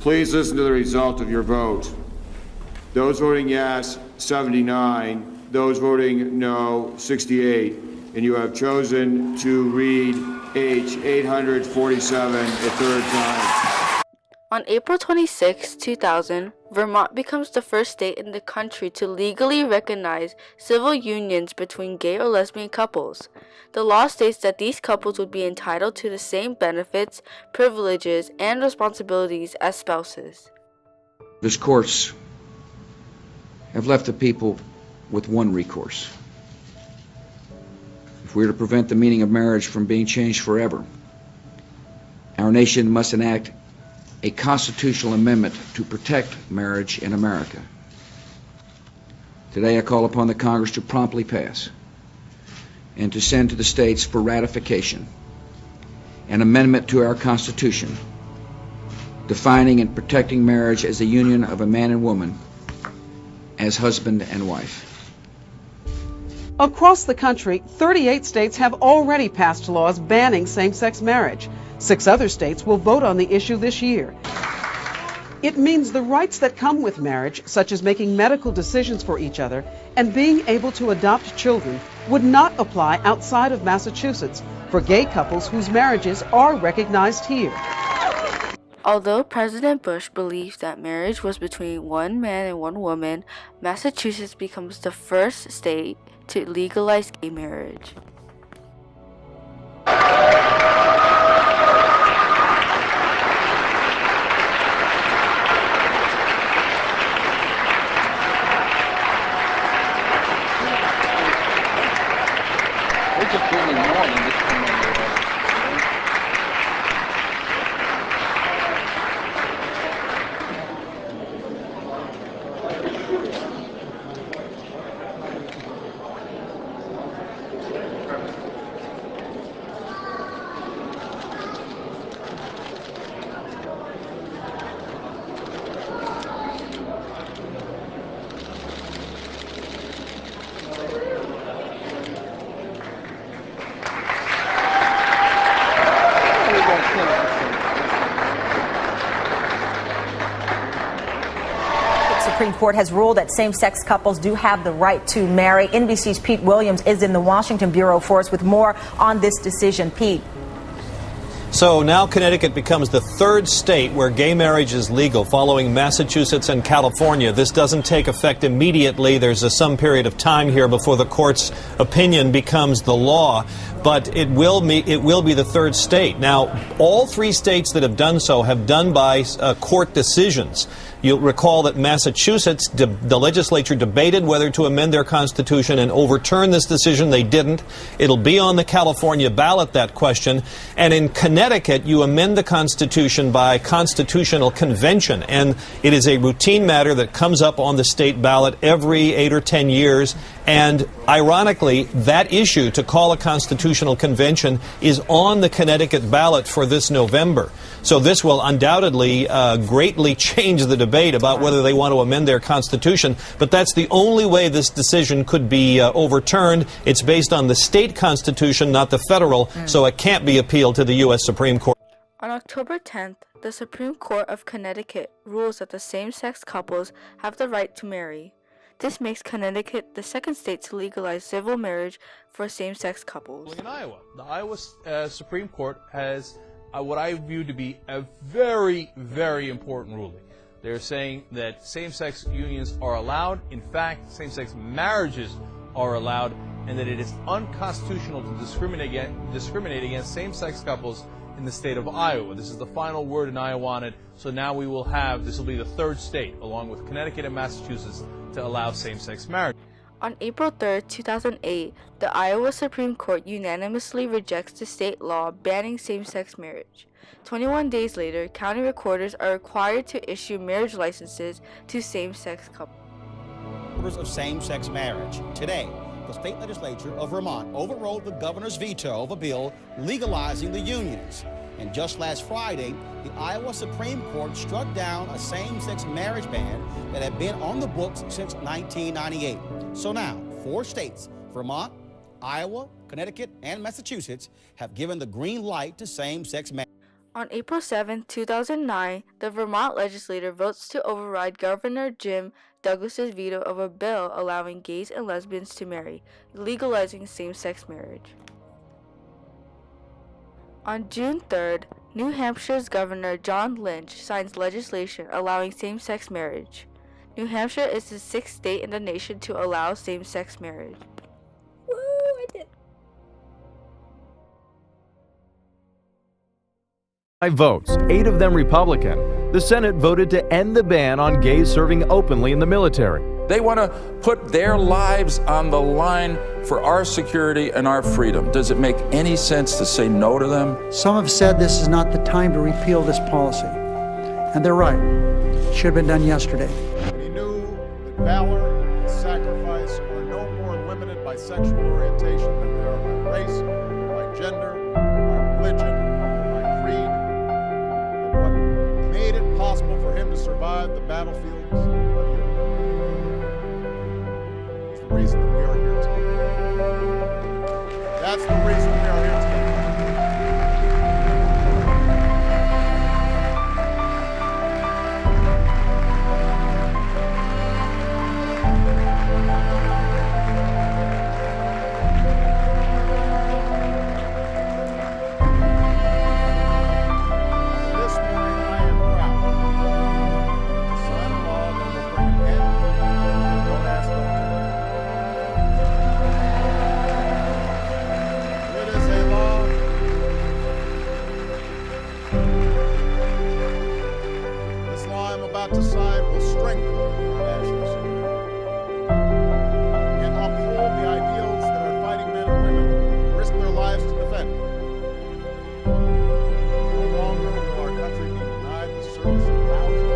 Please listen to the result of your vote. Those voting yes, 79. Those voting no, 68. And you have chosen to read H 847 a third time. On April 26, 2000, Vermont becomes the first state in the country to legally recognize civil unions between gay or lesbian couples. The law states that these couples would be entitled to the same benefits, privileges, and responsibilities as spouses. This courts have left the people with one recourse. If we are to prevent the meaning of marriage from being changed forever, our nation must enact a constitutional amendment to protect marriage in America. Today I call upon the Congress to promptly pass and to send to the states for ratification an amendment to our Constitution defining and protecting marriage as the union of a man and woman as husband and wife. Across the country, 38 states have already passed laws banning same-sex marriage. 6 other states will vote on the issue this year. It means the rights that come with marriage, such as making medical decisions for each other and being able to adopt children, would not apply outside of Massachusetts for gay couples whose marriages are recognized here. Although President Bush believed that marriage was between one man and one woman, Massachusetts becomes the first state to legalize gay marriage. The Supreme Court has ruled that same-sex couples do have the right to marry. NBC's Pete Williams is in the Washington bureau for us with more on this decision. Pete. So now Connecticut becomes the third state where gay marriage is legal, following Massachusetts and California. This doesn't take effect immediately. There's some period of time here before the court's opinion becomes the law, but it will be the third state. Now, all 3 states that have done so have done by court decisions. You'll recall that Massachusetts, the legislature debated whether to amend their constitution and overturn this decision. They didn't. It'll be on the California ballot, that question. And in Connecticut, you amend the constitution by constitutional convention. And it is a routine matter that comes up on the state ballot every 8 or 10 years. And ironically, that issue, to call a constitutional convention, is on the Connecticut ballot for this November. So this will undoubtedly greatly change the debate about whether they want to amend their constitution. But that's the only way this decision could be overturned. It's based on the state constitution, not the federal, so it can't be appealed to the U.S. Supreme Court. On October 10th, the Supreme Court of Connecticut rules that the same-sex couples have the right to marry. This makes Connecticut the second state to legalize civil marriage for same-sex couples. In Iowa, the Iowa Supreme Court has what I view to be a very, very important ruling. They're saying that same-sex unions are allowed. In fact, same-sex marriages are allowed, and that it is unconstitutional to discriminate against same-sex couples in the state of Iowa. This is the final word in Iowa, so now this will be the third state, along with Connecticut and Massachusetts, to allow same-sex marriage. On April 3, 2008, the Iowa Supreme Court unanimously rejects the state law banning same-sex marriage. 21 days later, county recorders are required to issue marriage licenses to same-sex couples. Of same-sex marriage. Today, the state legislature of Vermont overrode the governor's veto of a bill legalizing the unions. And just last Friday, the Iowa Supreme Court struck down a same-sex marriage ban that had been on the books since 1998. So now, 4 states, Vermont, Iowa, Connecticut, and Massachusetts, have given the green light to same-sex marriage. On April 7, 2009, the Vermont legislature votes to override Governor Jim Douglas's veto of a bill allowing gays and lesbians to marry, legalizing same-sex marriage. On June 3rd, New Hampshire's Governor John Lynch signs legislation allowing same-sex marriage. New Hampshire is the 6th state in the nation to allow same-sex marriage. Woo! I did. Votes, 8 of them Republican. The Senate voted to end the ban on gays serving openly in the military. They want to put their lives on the line for our security and our freedom. Does it make any sense to say no to them? Some have said this is not the time to repeal this policy. And they're right. It should have been done yesterday. He knew that valor and sacrifice are no more limited by sexual orientation than they are by race, by gender, by religion, by creed. And what made it possible for him to survive the battlefields is the reason that we are here today. That's the reason we are here today. To sign will strengthen our national security and uphold the ideals that our fighting men and women risk their lives to defend. No longer will our country be denied the service of thousands of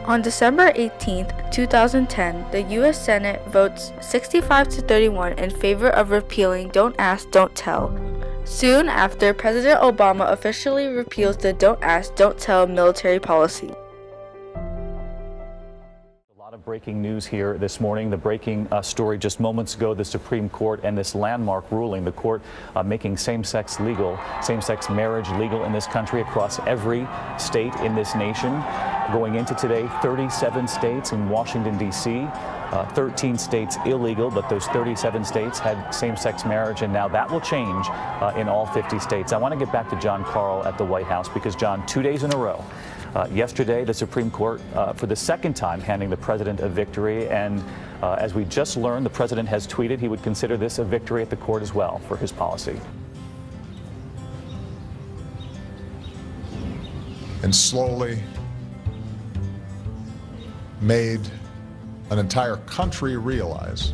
On December 18, 2010, the U.S. Senate votes 65-31 in favor of repealing Don't Ask, Don't Tell. Soon after, President Obama officially repeals the Don't Ask, Don't Tell military policy. Breaking news here this morning. The breaking story just moments ago, the Supreme Court and this landmark ruling, the court making same-sex marriage legal in this country across every state in this nation. Going into today, 37 states in Washington, D.C., 13 states illegal, but those 37 states had same-sex marriage, and now that will change in all 50 states. I want to get back to Jon Karl at the White House because, John, 2 days in a row, yesterday, the Supreme Court, for the second time, handing the president a victory. And as we just learned, the president has tweeted he would consider this a victory at the court as well for his policy. And slowly made an entire country realize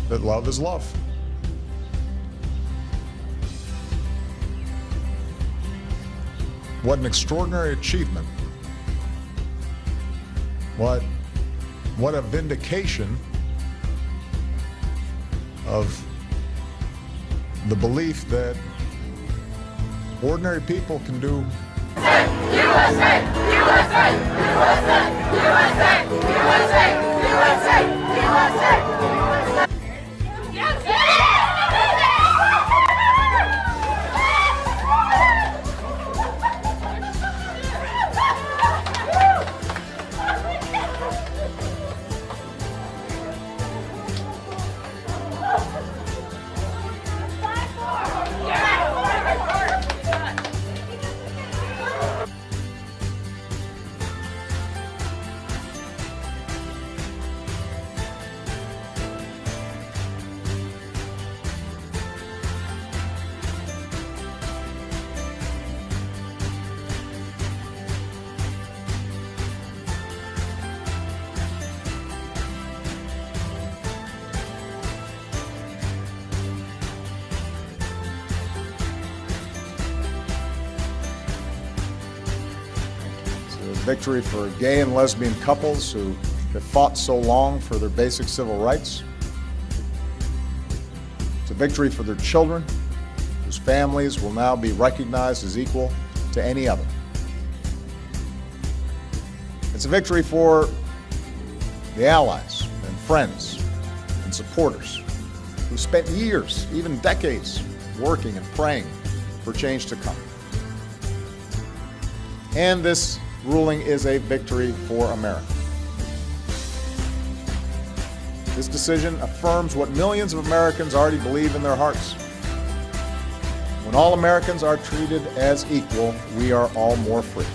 that love is love. What an extraordinary achievement. What a vindication of the belief that ordinary people can do USA! USA! USA! USA! USA! USA! USA! victory for gay and lesbian couples who have fought so long for their basic civil rights. It's a victory for their children, whose families will now be recognized as equal to any other. It's a victory for the allies and friends and supporters who spent years, even decades, working and praying for change to come. And this ruling is a victory for America. This decision affirms what millions of Americans already believe in their hearts. When all Americans are treated as equal, we are all more free.